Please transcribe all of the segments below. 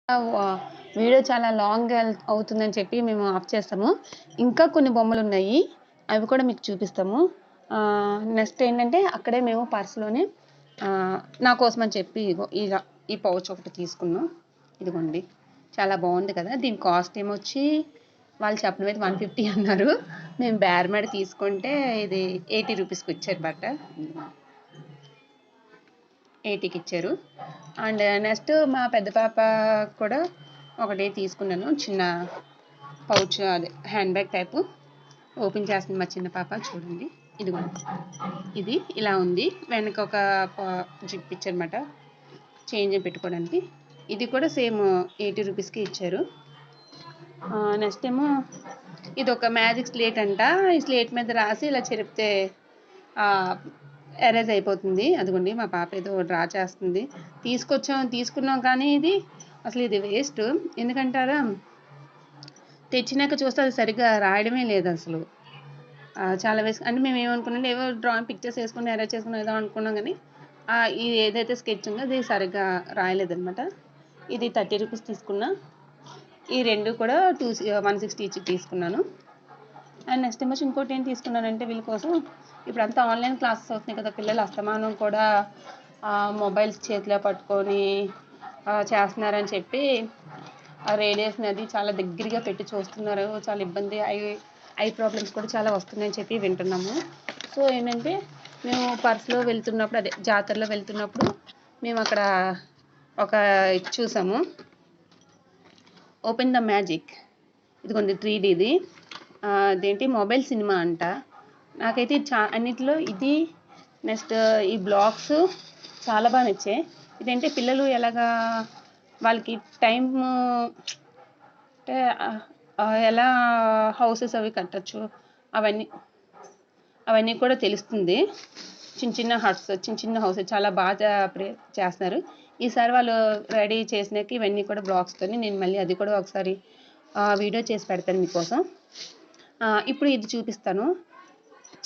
Video చాలా long అవుతుందని చెప్పి మేము ఆఫ్ చేస్తాము. ఇంకా కొన్ని బొమ్మలు ఉన్నాయి, అవి కూడా మీకు చూపిస్తాము. నెక్స్ట్ ఏంటంటే అక్కడే మేము పర్స్లోనే నా కోసం అని చెప్పి ఇలా ఈ పౌచ్ ఒకటి తీసుకున్నాం. ఇదిగోండి, చాలా బాగుంది కదా. దీని కాస్ట్ ఏమొచ్చి వాళ్ళు చెప్పిన మీద 150 అన్నారు. మేము బేరమేడ తీసుకుంటే ఇది 80 రూపీస్కి ఇచ్చారు. బట్ట 80కి ఇచ్చారు. అండ్ నెక్స్ట్ మా పెద్ద పాప కూడా ఒకటి తీసుకున్నాను, చిన్న పౌచ్, అదే హ్యాండ్ బ్యాగ్ టైపు. ఓపెన్ చేస్తుంది మా చిన్న పాప, చూడండి. ఇదిగోండి, ఇది ఇలా ఉంది. వెనక ఒక జిప్ ఇచ్చారన్నమాట, చేంజ్ పెట్టుకోవడానికి. ఇది కూడా సేమ్ 80 రూపీస్కి ఇచ్చారు. నెక్స్ట్ ఏమో ఇది ఒక మ్యాజిక్ స్లేట్ అంట. ఈ స్లేట్ మీద రాసి ఇలా చెరిపితే ఎరేజ్ అయిపోతుంది. అదిగోండి, మా పాప ఏదో డ్రా చేస్తుంది. తీసుకున్నాం కానీ ఇది అసలు ఇది వేస్ట్. ఎందుకంటారా, తెచ్చినాక చూస్తే అది సరిగ్గా రాయడమే లేదు అసలు. చాలా వేస్ట్. అంటే మేము ఏమనుకున్నాం, ఏవో డ్రాయింగ్ పిక్చర్స్ వేసుకుని ఎరేజ్ చేసుకుని ఏదో అనుకున్నాం, కానీ ఇది ఏదైతే స్కెచ్ ఉందో అది సరిగ్గా రాయలేదన్నమాట. ఇది 30 రూపీస్ తీసుకున్నా. ఈ రెండు కూడా 160 ఇచ్చి తీసుకున్నాను. అండ్ నెక్స్ట్ ఏమో ఇంకోటి ఏం తీసుకున్నానంటే, వీళ్ళ కోసం ఇప్పుడు అంతా ఆన్లైన్ క్లాసెస్ అవుతున్నాయి కదా. పిల్లలు అస్తమానం కూడా మొబైల్స్ చేతిలో పట్టుకొని చేస్తున్నారని చెప్పి రేడియేషన్ అది చాలా దగ్గరగా పెట్టి చూస్తున్నారు. చాలా ఇబ్బంది, ఐ ప్రాబ్లమ్స్ కూడా చాలా వస్తున్నాయని చెప్పి వింటున్నాము. సో ఏంటంటే మేము పర్స్లో వెళ్తున్నప్పుడు, అదే జాతరలో వెళ్తున్నప్పుడు మేము అక్కడ ఒక చూసాము, ఓపెన్ ద మ్యాజిక్. ఇదిగోండి 3Dది, అదేంటి మొబైల్ సినిమా అంట. నాకైతే అన్నిటిలో ఇది, నెక్స్ట్ ఈ బ్లాగ్స్ చాలా బాగా నచ్చాయి. ఇదేంటే పిల్లలు ఎలాగా వాళ్ళకి టైం అంటే ఎలా హౌసెస్ అవి కట్టచ్చు అవన్నీ కూడా తెలుస్తుంది. చిన్న చిన్న హట్స్, చిన్న హౌసెస్ చాలా బాగా చేస్తున్నారు. ఈసారి వాళ్ళు రెడీ చేసినాక ఇవన్నీ కూడా బ్లాగ్స్తో నేను మళ్ళీ అది కూడా ఒకసారి వీడియో చేసి పెడతాను మీకోసం. ఇప్పుడు ఇది చూపిస్తాను.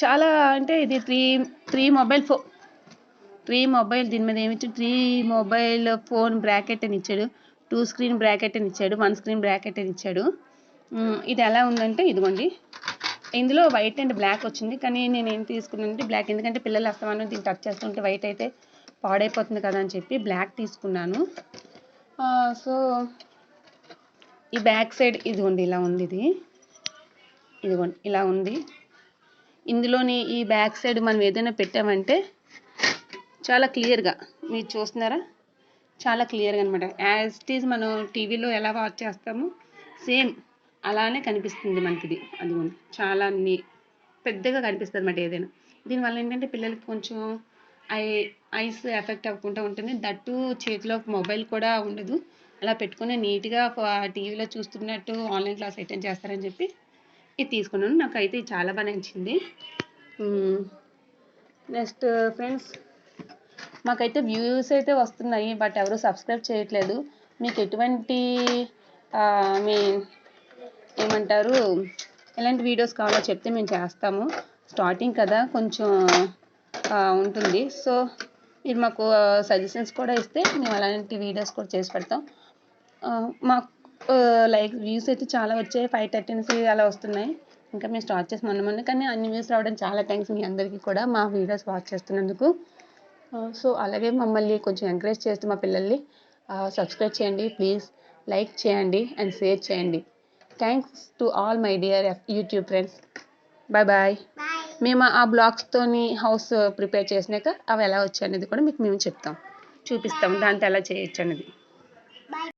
చాలా అంటే ఇది త్రీ మొబైల్ దీని మీద ఏమి ఇచ్చాడు, 3 మొబైల్ ఫోన్ బ్రాకెట్ అని ఇచ్చాడు, 2 స్క్రీన్ బ్రాకెట్ అని ఇచ్చాడు, 1 స్క్రీన్ బ్రాకెట్ అని ఇచ్చాడు. ఇది ఎలా ఉందంటే, ఇదిగోండి, ఇందులో వైట్ అండ్ బ్లాక్ వచ్చింది. కానీ నేను ఏం తీసుకున్నానంటే బ్లాక్, ఎందుకంటే పిల్లలు అస్తమానం దీన్ని టచ్ చేస్తుంటే వైట్ అయితే పాడైపోతుంది కదా అని చెప్పి బ్లాక్ తీసుకున్నాను. సో ఈ బ్యాక్ సైడ్ ఇదిగోండి ఇలా ఉంది. ఇదిగోండి ఇలా ఉంది. ఇందులోని ఈ బ్యాక్ సైడ్ మనం ఏదైనా పెట్టామంటే చాలా క్లియర్గా మీరు చూస్తున్నారా, చాలా క్లియర్గా అనమాట. యాజ్ ఇట్ ఈజ్ మనం టీవీలో ఎలా వాచ్ చేస్తామో సేమ్ అలానే కనిపిస్తుంది మనకి. ఇది అదిగోండి, చాలా పెద్దగా కనిపిస్తుంది అన్నమాట ఏదైనా. దీనివల్ల ఏంటంటే పిల్లలకి కొంచెం ఐస్ ఎఫెక్ట్ అవ్వకుండా ఉంటుంది. దట్టు చేతిలో మొబైల్ కూడా ఉండదు. అలా పెట్టుకుని నీట్గా టీవీలో చూస్తున్నట్టు ఆన్లైన్ క్లాస్ అటెండ్ చేస్తారని చెప్పి ఇది తీసుకున్నాను. నాకైతే చాలా బాగా నచ్చింది. నెక్స్ట్ ఫ్రెండ్స్, మాకైతే వ్యూస్ అయితే వస్తున్నాయి, బట్ ఎవరు సబ్స్క్రైబ్ చేయట్లేదు. మీకు ఎటువంటి ఏమంటారు ఎలాంటి వీడియోస్ కావాలో చెప్తే మేము చేస్తాము. స్టార్టింగ్ కదా, కొంచెం ఉంటుంది. సో మీరు మాకు సజెషన్స్ కూడా ఇస్తే మేము అలాంటి వీడియోస్ కూడా చేసి పెడతాం. మాకు లైక్ వ్యూస్ అయితే చాలా వచ్చాయి, 513 అలా వస్తున్నాయి. ఇంకా మేము స్టార్ట్ చేసి మొన్న కానీ అన్ని వ్యూస్ రావడం చాలా థ్యాంక్స్ మీ అందరికీ కూడా, మా వీడియోస్ వాచ్ చేస్తున్నందుకు. సో అలాగే మమ్మల్ని కొంచెం ఎంకరేజ్ చేస్తూ మా పిల్లల్ని సబ్స్క్రైబ్ చేయండి ప్లీజ్, లైక్ చేయండి అండ్ షేర్ చేయండి. Thanks to all my dear YouTube friends. Bye. మేము ఆ బ్లాగ్స్తోని హౌస్ ప్రిపేర్ చేసినాక అవి ఎలా వచ్చాయి అనేది కూడా మీకు మేము చూపిస్తాం, దాంతో ఎలా చేయొచ్చు అనేది.